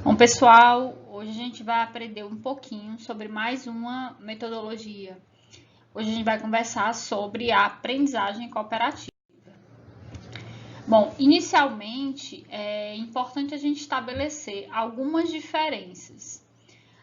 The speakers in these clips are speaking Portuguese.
Bom, pessoal, hoje a gente vai aprender um pouquinho sobre mais uma metodologia. Hoje a gente vai conversar sobre a aprendizagem cooperativa. Bom, inicialmente é importante a gente estabelecer algumas diferenças.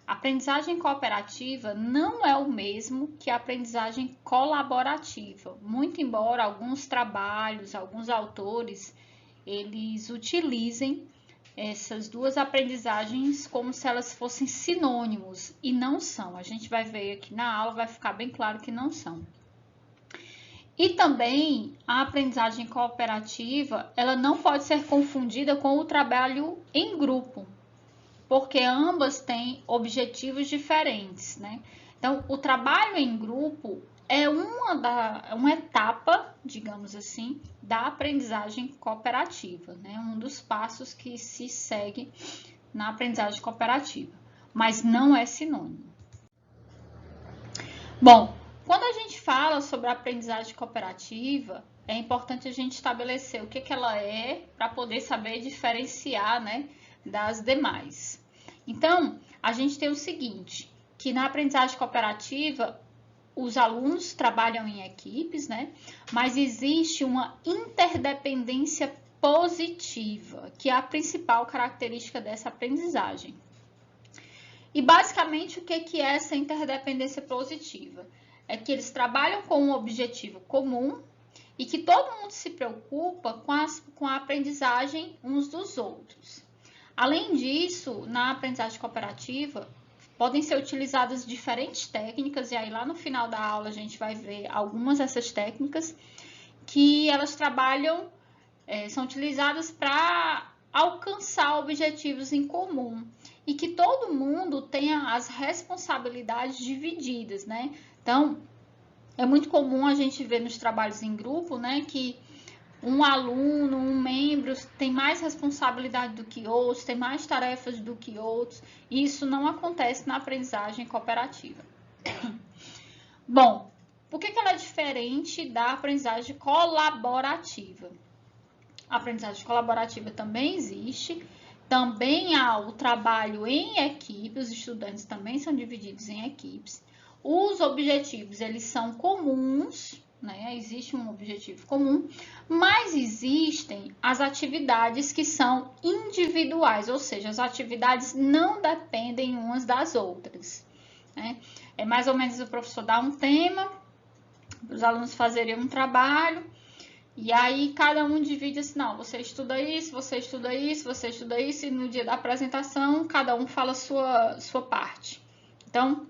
A aprendizagem cooperativa não é o mesmo que a aprendizagem colaborativa, muito embora alguns trabalhos, alguns autores, eles utilizem essas duas aprendizagens como se elas fossem sinônimos, e não são. A gente vai ver aqui na aula, vai ficar bem claro que não são. E também a aprendizagem cooperativa, ela não pode ser confundida com o trabalho em grupo, porque ambas têm objetivos diferentes, né? Então, o trabalho em grupo é uma etapa, digamos assim, da aprendizagem cooperativa, né? Um dos passos que se segue na aprendizagem cooperativa, mas não é sinônimo. Bom, quando a gente fala sobre a aprendizagem cooperativa, é importante a gente estabelecer o que ela é para poder saber diferenciar, né, das demais. Então, a gente tem o seguinte, que na aprendizagem cooperativa, os alunos trabalham em equipes, né? Mas existe uma interdependência positiva, que é a principal característica dessa aprendizagem. E basicamente o que é essa interdependência positiva? É que eles trabalham com um objetivo comum e que todo mundo se preocupa com a aprendizagem uns dos outros. Além disso, na aprendizagem cooperativa, podem ser utilizadas diferentes técnicas, e aí lá no final da aula a gente vai ver algumas dessas técnicas que elas trabalham, são utilizadas para alcançar objetivos em comum e que todo mundo tenha as responsabilidades divididas, né? Então, é muito comum a gente ver nos trabalhos em grupo, né, que um aluno, um membro tem mais responsabilidade do que outros, tem mais tarefas do que outros, e isso não acontece na aprendizagem cooperativa. Bom, por que ela é diferente da aprendizagem colaborativa? A aprendizagem colaborativa também existe, também há o trabalho em equipe, os estudantes também são divididos em equipes. Os objetivos, eles são comuns, né? Existe um objetivo comum, mas existem as atividades que são individuais, ou seja, as atividades não dependem umas das outras, né? É mais ou menos o professor dar um tema, os alunos fazerem um trabalho, e aí cada um divide assim, não, você estuda isso, você estuda isso, você estuda isso, e no dia da apresentação cada um fala a sua parte. Então,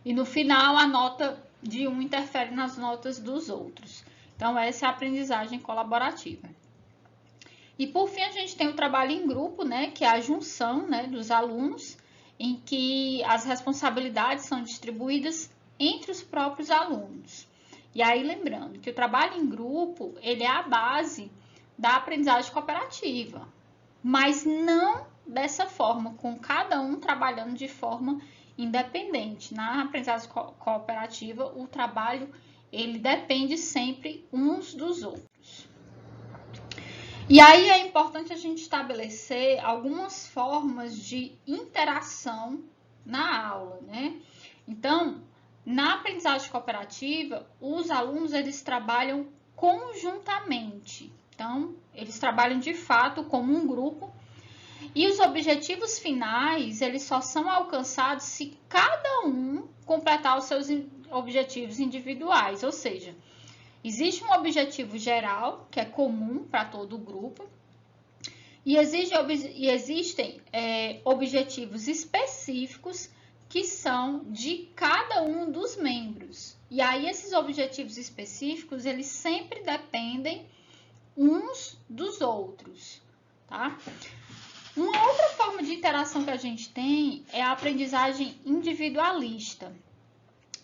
e no final a nota de um interfere nas notas dos outros. Então, essa é a aprendizagem colaborativa. E por fim, a gente tem o trabalho em grupo, né, que é a junção, né, dos alunos, em que as responsabilidades são distribuídas entre os próprios alunos. E aí, lembrando que o trabalho em grupo, ele é a base da aprendizagem cooperativa, mas não dessa forma, com cada um trabalhando de forma independente. Na aprendizagem cooperativa, o trabalho, ele depende sempre uns dos outros. E aí é importante a gente estabelecer algumas formas de interação na aula, né? Então, na aprendizagem cooperativa, os alunos, eles trabalham conjuntamente. Então, eles trabalham de fato como um grupo, e os objetivos finais, eles só são alcançados se cada um completar os seus objetivos individuais, ou seja, existe um objetivo geral, que é comum para todo o grupo, e existem objetivos específicos que são de cada um dos membros. E aí, esses objetivos específicos, eles sempre dependem uns dos outros, tá? Uma outra forma de interação que a gente tem é a aprendizagem individualista.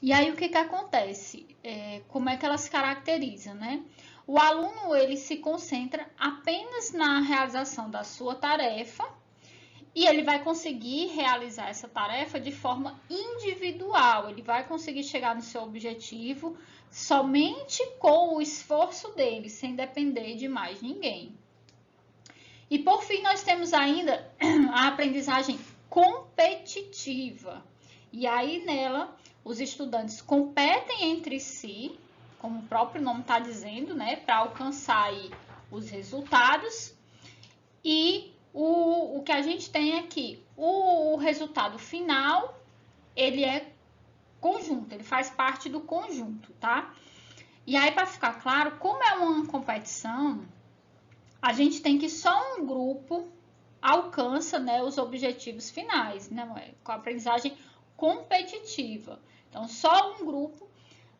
E aí, o que acontece? Como é que ela se caracteriza, né? O aluno, ele se concentra apenas na realização da sua tarefa e ele vai conseguir realizar essa tarefa de forma individual. Ele vai conseguir chegar no seu objetivo somente com o esforço dele, sem depender de mais ninguém. E por fim, nós temos ainda a aprendizagem competitiva. E aí nela, os estudantes competem entre si, como o próprio nome está dizendo, né, para alcançar aí os resultados. E o que a gente tem aqui, o resultado final, ele é conjunto, ele faz parte do conjunto, tá? E aí, para ficar claro, como é uma competição, a gente tem que só um grupo alcança, né, os objetivos finais, né, com a aprendizagem competitiva. Então, só um grupo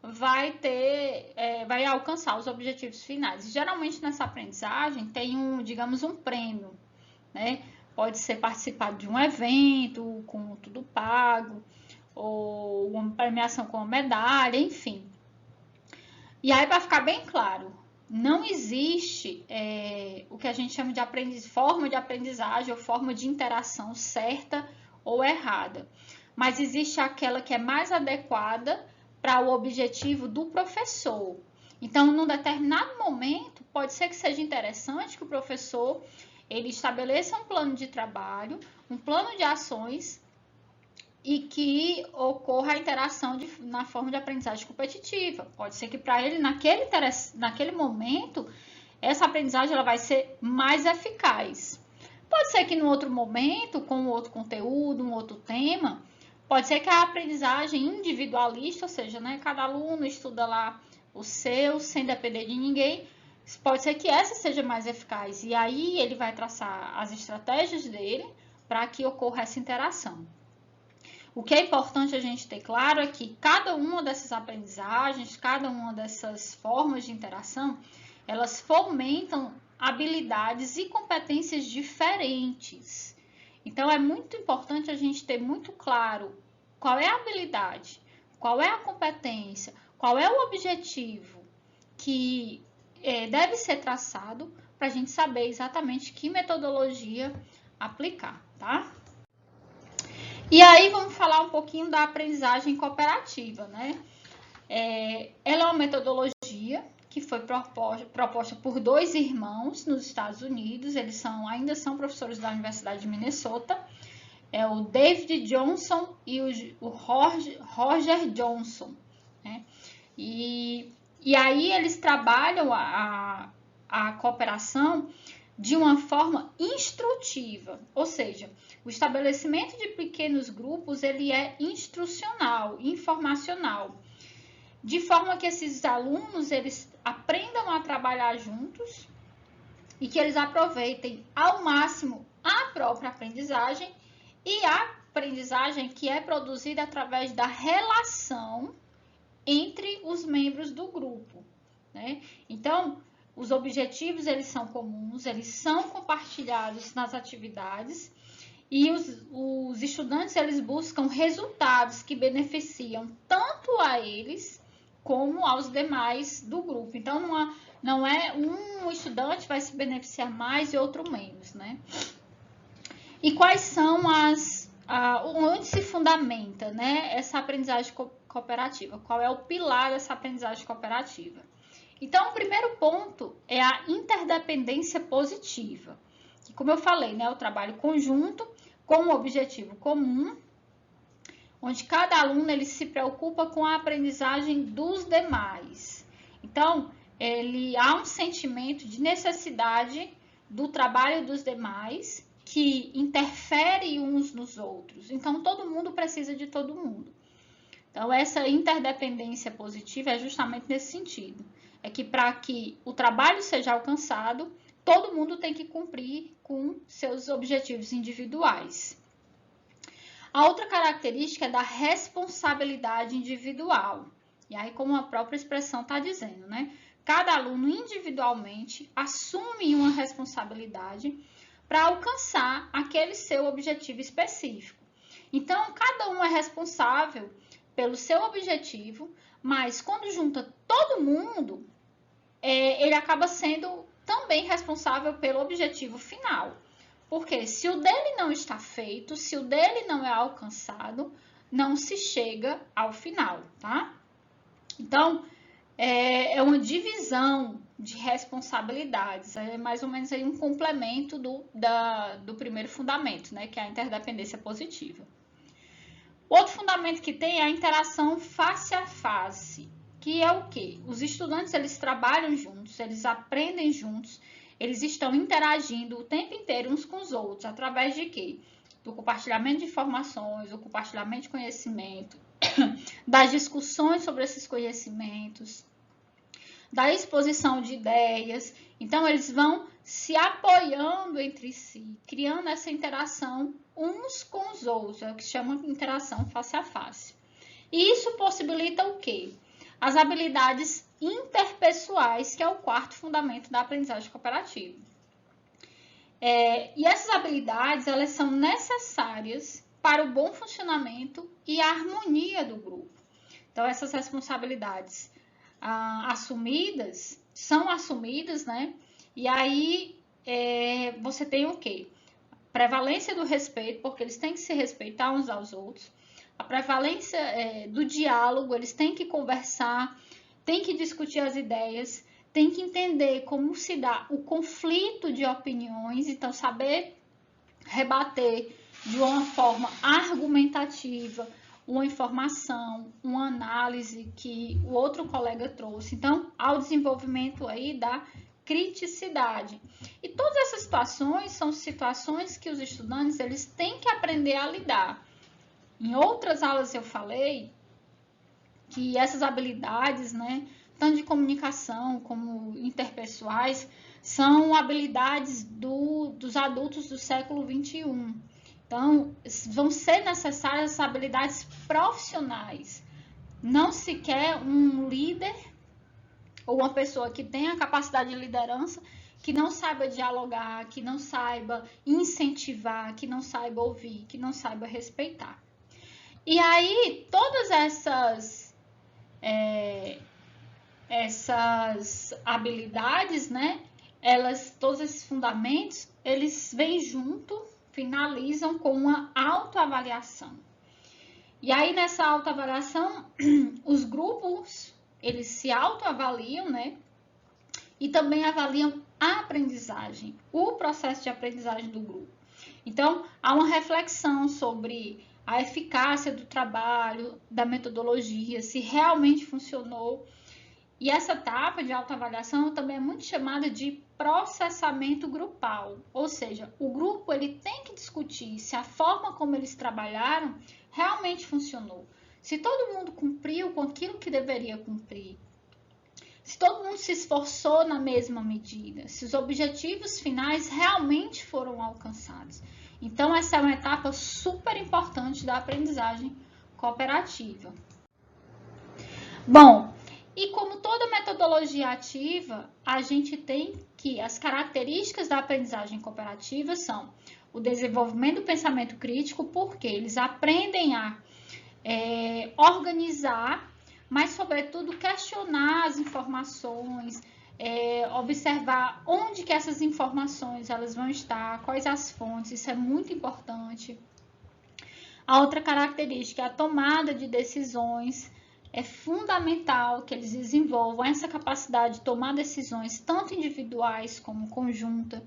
vai alcançar os objetivos finais. E, geralmente, nessa aprendizagem, tem digamos, um prêmio, né? Pode ser participar de um evento com tudo pago, ou uma premiação com uma medalha, enfim. E aí, para ficar bem claro, não existe o que a gente chama de forma de aprendizagem ou forma de interação certa ou errada, mas existe aquela que é mais adequada para o objetivo do professor. Então, num determinado momento, pode ser que seja interessante que o professor ele estabeleça um plano de trabalho, um plano de ações e que ocorra a interação na forma de aprendizagem competitiva. Pode ser que para ele, naquele momento, essa aprendizagem ela vai ser mais eficaz. Pode ser que no outro momento, com outro conteúdo, um outro tema, pode ser que a aprendizagem individualista, ou seja, né, cada aluno estuda lá o seu, sem depender de ninguém, pode ser que essa seja mais eficaz. E aí ele vai traçar as estratégias dele para que ocorra essa interação. O que é importante a gente ter claro é que cada uma dessas aprendizagens, cada uma dessas formas de interação, elas fomentam habilidades e competências diferentes. Então, é muito importante a gente ter muito claro qual é a habilidade, qual é a competência, qual é o objetivo que deve ser traçado para a gente saber exatamente que metodologia aplicar, tá? E aí vamos falar um pouquinho da aprendizagem cooperativa, né? Ela é uma metodologia que foi proposta por 2 irmãos nos Estados Unidos, eles ainda são professores da Universidade de Minnesota, o David Johnson e o Roger Johnson, né? E aí eles trabalham a cooperação de uma forma instrutiva, ou seja, o estabelecimento de pequenos grupos ele é instrucional, informacional, de forma que esses alunos eles aprendam a trabalhar juntos e que eles aproveitem ao máximo a própria aprendizagem e a aprendizagem que é produzida através da relação entre os membros do grupo, né? Então, os objetivos eles são comuns, eles são compartilhados nas atividades e os estudantes eles buscam resultados que beneficiam tanto a eles como aos demais do grupo. Então, não é um estudante vai se beneficiar mais e outro menos, né? E quais são onde se fundamenta, né, essa aprendizagem cooperativa? Qual é o pilar dessa aprendizagem cooperativa? Então, o primeiro ponto é a interdependência positiva, que, como eu falei, né, é o trabalho conjunto com um objetivo comum, onde cada aluno ele se preocupa com a aprendizagem dos demais. Então, há um sentimento de necessidade do trabalho dos demais que interfere uns nos outros. Então, todo mundo precisa de todo mundo. Então, essa interdependência positiva é justamente nesse sentido. É que para que o trabalho seja alcançado, todo mundo tem que cumprir com seus objetivos individuais. A outra característica é da responsabilidade individual. E aí, como a própria expressão está dizendo, né? Cada aluno individualmente assume uma responsabilidade para alcançar aquele seu objetivo específico. Então, cada um é responsável pelo seu objetivo, mas quando junta todo mundo, ele acaba sendo também responsável pelo objetivo final. Porque se o dele não está feito, se o dele não é alcançado, não se chega ao final, tá? Então, é uma divisão de responsabilidades. É mais ou menos aí um complemento do primeiro fundamento, né, que é a interdependência positiva. O outro fundamento que tem é a interação face a face, que é o quê? Os estudantes, eles trabalham juntos, eles aprendem juntos, eles estão interagindo o tempo inteiro uns com os outros, através de quê? Do compartilhamento de informações, do compartilhamento de conhecimento, das discussões sobre esses conhecimentos, da exposição de ideias. Então, eles vão se apoiando entre si, criando essa interação uns com os outros, é o que se chama de interação face a face. E isso possibilita o quê? As habilidades interpessoais, que é o quarto fundamento da aprendizagem cooperativa. E essas habilidades, elas são necessárias para o bom funcionamento e a harmonia do grupo. Então, essas responsabilidades assumidas, são assumidas, né? E aí, você tem o quê? Prevalência do respeito, porque eles têm que se respeitar uns aos outros. A prevalência do diálogo, eles têm que conversar, têm que discutir as ideias, têm que entender como se dá o conflito de opiniões, então saber rebater de uma forma argumentativa uma informação, uma análise que o outro colega trouxe. Então, ao desenvolvimento aí da criticidade. E todas essas situações são situações que os estudantes eles têm que aprender a lidar. Em outras aulas eu falei que essas habilidades, né, tanto de comunicação como interpessoais, são habilidades dos adultos do século XXI. Então, vão ser necessárias essas habilidades profissionais. Não se quer um líder ou uma pessoa que tenha a capacidade de liderança que não saiba dialogar, que não saiba incentivar, que não saiba ouvir, que não saiba respeitar. E aí, todas essas habilidades, né? Todos esses fundamentos, eles vêm junto, finalizam com uma autoavaliação. E aí, nessa autoavaliação, os grupos, eles se autoavaliam, né? E também avaliam a aprendizagem, o processo de aprendizagem do grupo. Então, há uma reflexão sobre a eficácia do trabalho, da metodologia, se realmente funcionou. E essa etapa de autoavaliação também é muito chamada de processamento grupal, ou seja, o grupo ele tem que discutir se a forma como eles trabalharam realmente funcionou, se todo mundo cumpriu com aquilo que deveria cumprir, se todo mundo se esforçou na mesma medida, se os objetivos finais realmente foram alcançados. Então, essa é uma etapa super importante da aprendizagem cooperativa. Bom, e como toda metodologia ativa, a gente tem que as características da aprendizagem cooperativa são o desenvolvimento do pensamento crítico, porque eles aprendem a organizar, mas, sobretudo, questionar as informações, observar onde que essas informações elas vão estar, quais as fontes, isso é muito importante. A outra característica é a tomada de decisões. É fundamental que eles desenvolvam essa capacidade de tomar decisões, tanto individuais como conjunta,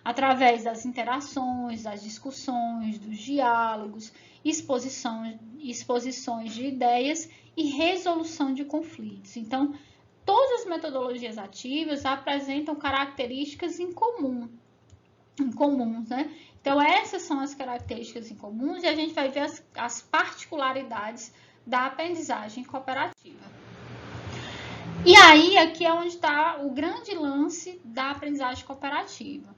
através das interações, das discussões, dos diálogos, exposições de ideias e resolução de conflitos. Então, todas as metodologias ativas apresentam características incomuns, né? Então, essas são as características incomuns e a gente vai ver as particularidades da aprendizagem cooperativa. E aí, aqui é onde está o grande lance da aprendizagem cooperativa.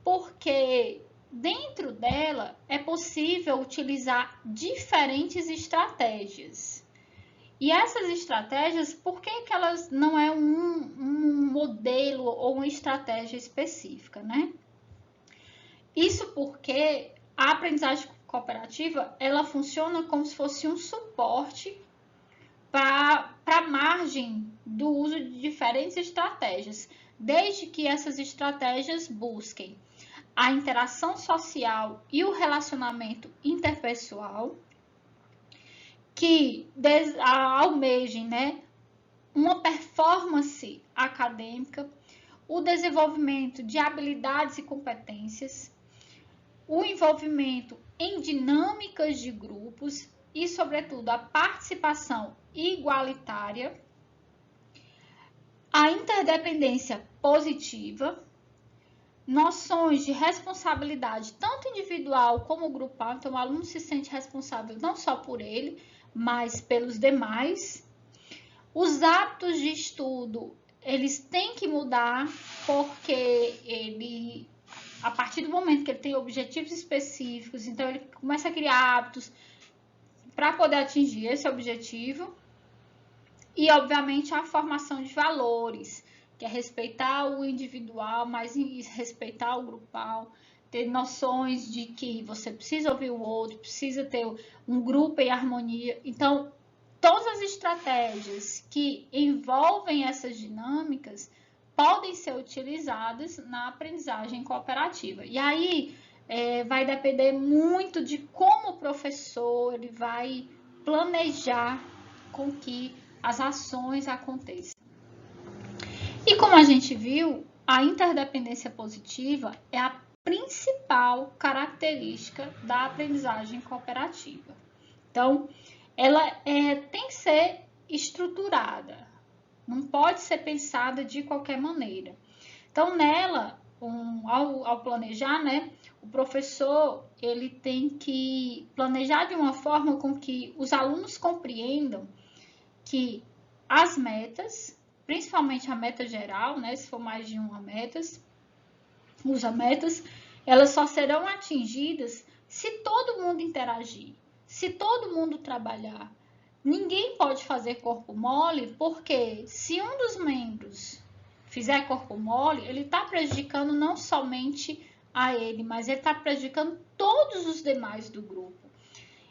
Porque dentro dela é possível utilizar diferentes estratégias. E essas estratégias, por que elas não é um modelo ou uma estratégia específica, né? Isso porque a aprendizagem cooperativa, ela funciona como se fosse um suporte para a margem do uso de diferentes estratégias, desde que essas estratégias busquem a interação social e o relacionamento interpessoal, que almejem, né, uma performance acadêmica, o desenvolvimento de habilidades e competências, o envolvimento em dinâmicas de grupos e, sobretudo, a participação igualitária, a interdependência positiva, noções de responsabilidade tanto individual como grupal, então o aluno se sente responsável não só por ele, mas pelos demais. Os hábitos de estudo, eles têm que mudar, porque ele, a partir do momento que ele tem objetivos específicos, então ele começa a criar hábitos para poder atingir esse objetivo. E, obviamente, a formação de valores, que é respeitar o individual, mas respeitar o grupal, ter noções de que você precisa ouvir o outro, precisa ter um grupo em harmonia. Então, todas as estratégias que envolvem essas dinâmicas podem ser utilizadas na aprendizagem cooperativa. E aí, vai depender muito de como o professor ele vai planejar com que as ações aconteçam. E como a gente viu, a interdependência positiva é a principal característica da aprendizagem cooperativa. Então, ela tem que ser estruturada, não pode ser pensada de qualquer maneira. Então, nela, ao planejar, né, o professor ele tem que planejar de uma forma com que os alunos compreendam que as metas, principalmente a meta geral, né, se for mais de uma metas, elas só serão atingidas se todo mundo interagir, se todo mundo trabalhar. Ninguém pode fazer corpo mole, porque se um dos membros fizer corpo mole, ele está prejudicando não somente a ele, mas ele está prejudicando todos os demais do grupo.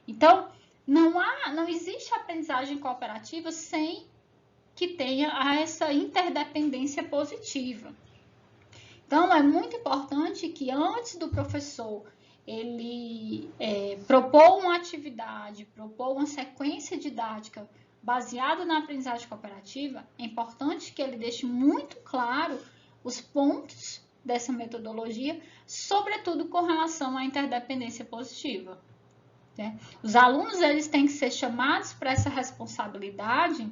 Então, não existe aprendizagem cooperativa sem que tenha essa interdependência positiva. Então, é muito importante que antes do professor ele propor uma atividade, propor uma sequência didática baseada na aprendizagem cooperativa, é importante que ele deixe muito claro os pontos dessa metodologia, sobretudo com relação à interdependência positiva. Os alunos eles têm que ser chamados para essa responsabilidade,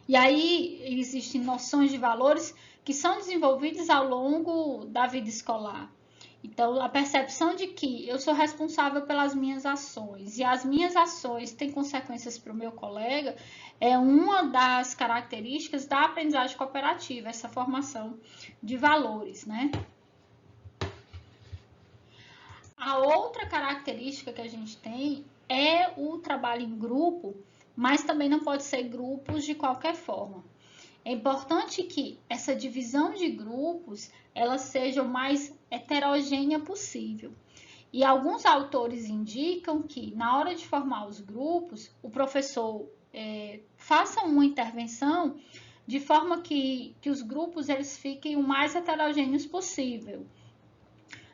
e aí existem noções de valores que são desenvolvidas ao longo da vida escolar. Então, a percepção de que eu sou responsável pelas minhas ações e as minhas ações têm consequências para o meu colega é uma das características da aprendizagem cooperativa, essa formação de valores, né? A outra característica que a gente tem é o trabalho em grupo, mas também não pode ser grupos de qualquer forma. É importante que essa divisão de grupos ela seja o mais heterogênea possível. E alguns autores indicam que, na hora de formar os grupos, o professor faça uma intervenção de forma que os grupos eles fiquem o mais heterogêneos possível.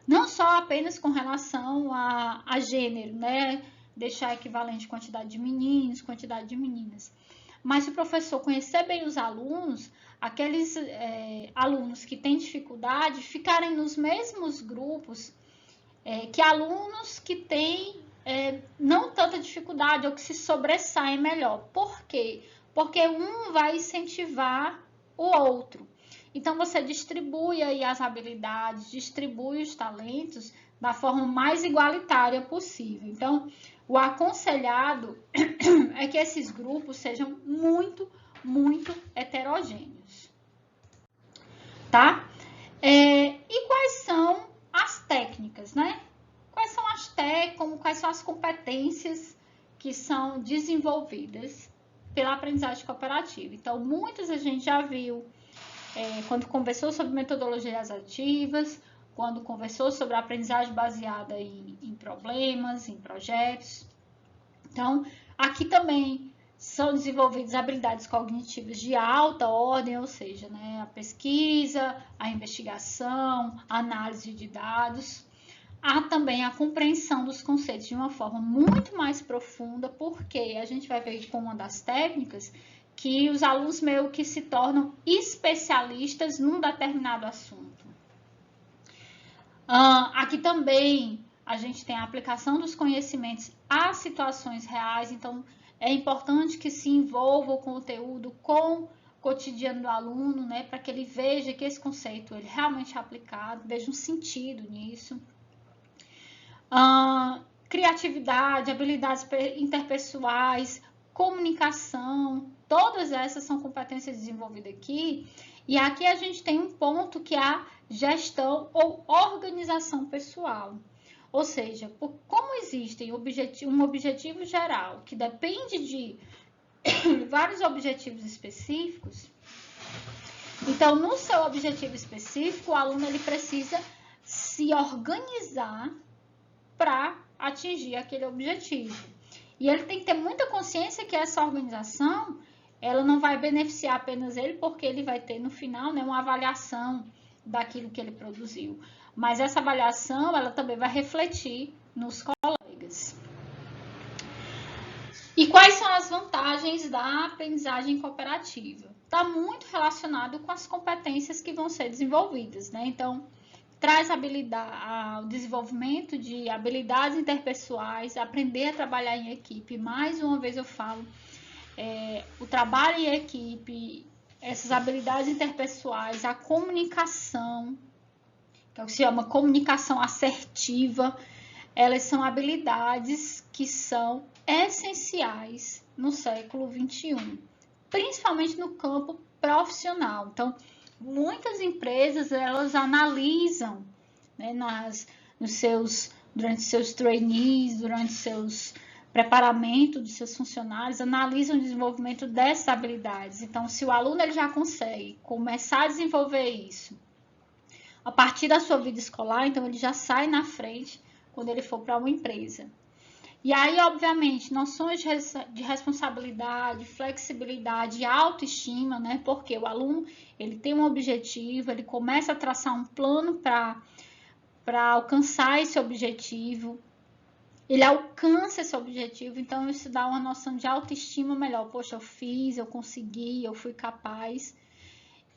Não só apenas com relação a gênero, né? Deixar equivalente quantidade de meninos, quantidade de meninas. Mas se o professor conhecer bem os alunos, aqueles alunos que têm dificuldade ficarem nos mesmos grupos que alunos que têm não tanta dificuldade ou que se sobressaem melhor. Por quê? Porque um vai incentivar o outro. Então, você distribui aí as habilidades, distribui os talentos da forma mais igualitária possível. Então, o aconselhado é que esses grupos sejam muito, muito heterogêneos. Tá? E quais são as técnicas, né? Quais são as competências que são desenvolvidas pela aprendizagem cooperativa? Então, muitas a gente já viu quando conversou sobre metodologias ativas, quando conversou sobre a aprendizagem baseada em problemas, em projetos. Então, aqui também são desenvolvidas habilidades cognitivas de alta ordem, ou seja, né, a pesquisa, a investigação, a análise de dados. Há também a compreensão dos conceitos de uma forma muito mais profunda, porque a gente vai ver com uma das técnicas que os alunos meio que se tornam especialistas num determinado assunto. Aqui também a gente tem a aplicação dos conhecimentos às situações reais, então é importante que se envolva o conteúdo com o cotidiano do aluno, né, para que ele veja que esse conceito ele realmente é aplicado, veja um sentido nisso. Criatividade, habilidades interpessoais, comunicação, todas essas são competências desenvolvidas aqui. E aqui a gente tem um ponto que é a gestão ou organização pessoal. Ou seja, como existe um objetivo geral que depende de vários objetivos específicos, então no seu objetivo específico, o aluno ele precisa se organizar para atingir aquele objetivo. E ele tem que ter muita consciência que essa organização, ela não vai beneficiar apenas ele, porque ele vai ter no final, né, uma avaliação daquilo que ele produziu. Mas essa avaliação, ela também vai refletir nos colegas. E quais são as vantagens da aprendizagem cooperativa? Está muito relacionado com as competências que vão ser desenvolvidas, né? Então, traz o desenvolvimento de habilidades interpessoais, aprender a trabalhar em equipe. Mais uma vez eu falo, o trabalho em equipe, essas habilidades interpessoais, a comunicação, que é o que se chama comunicação assertiva, elas são habilidades que são essenciais no século XXI, principalmente no campo profissional. Então, muitas empresas, elas analisam, né, durante seus trainees, durante seus preparamento dos seus funcionários, analisam o desenvolvimento dessas habilidades. Então, se o aluno ele já consegue começar a desenvolver isso a partir da sua vida escolar, então ele já sai na frente quando ele for para uma empresa. E aí, obviamente, noções de responsabilidade, flexibilidade e autoestima, né? Porque o aluno, ele tem um objetivo, ele começa a traçar um plano para alcançar esse objetivo. Ele alcança esse objetivo, então isso dá uma noção de autoestima melhor. Poxa, eu fiz, eu consegui, eu fui capaz.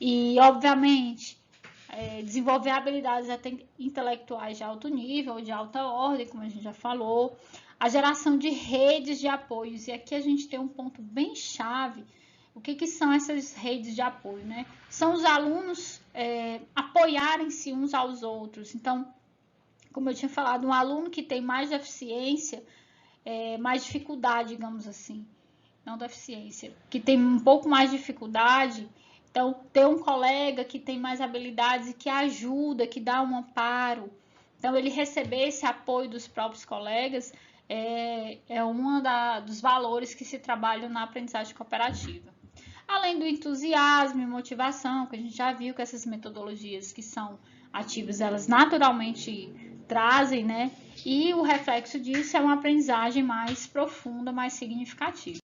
E, obviamente, desenvolver habilidades intelectuais de alto nível, de alta ordem, como a gente já falou. A geração de redes de apoios. E aqui a gente tem um ponto bem chave. O que são essas redes de apoio, né? São os alunos apoiarem-se uns aos outros. Então, como eu tinha falado, um aluno que tem mais deficiência, mais dificuldade, digamos assim, não deficiência, que tem um pouco mais de dificuldade, então ter um colega que tem mais habilidades e que ajuda, que dá um amparo, então ele receber esse apoio dos próprios colegas é um dos valores que se trabalham na aprendizagem cooperativa. Além do entusiasmo e motivação, que a gente já viu que essas metodologias que são ativas, elas naturalmente trazem, né? E o reflexo disso é uma aprendizagem mais profunda, mais significativa.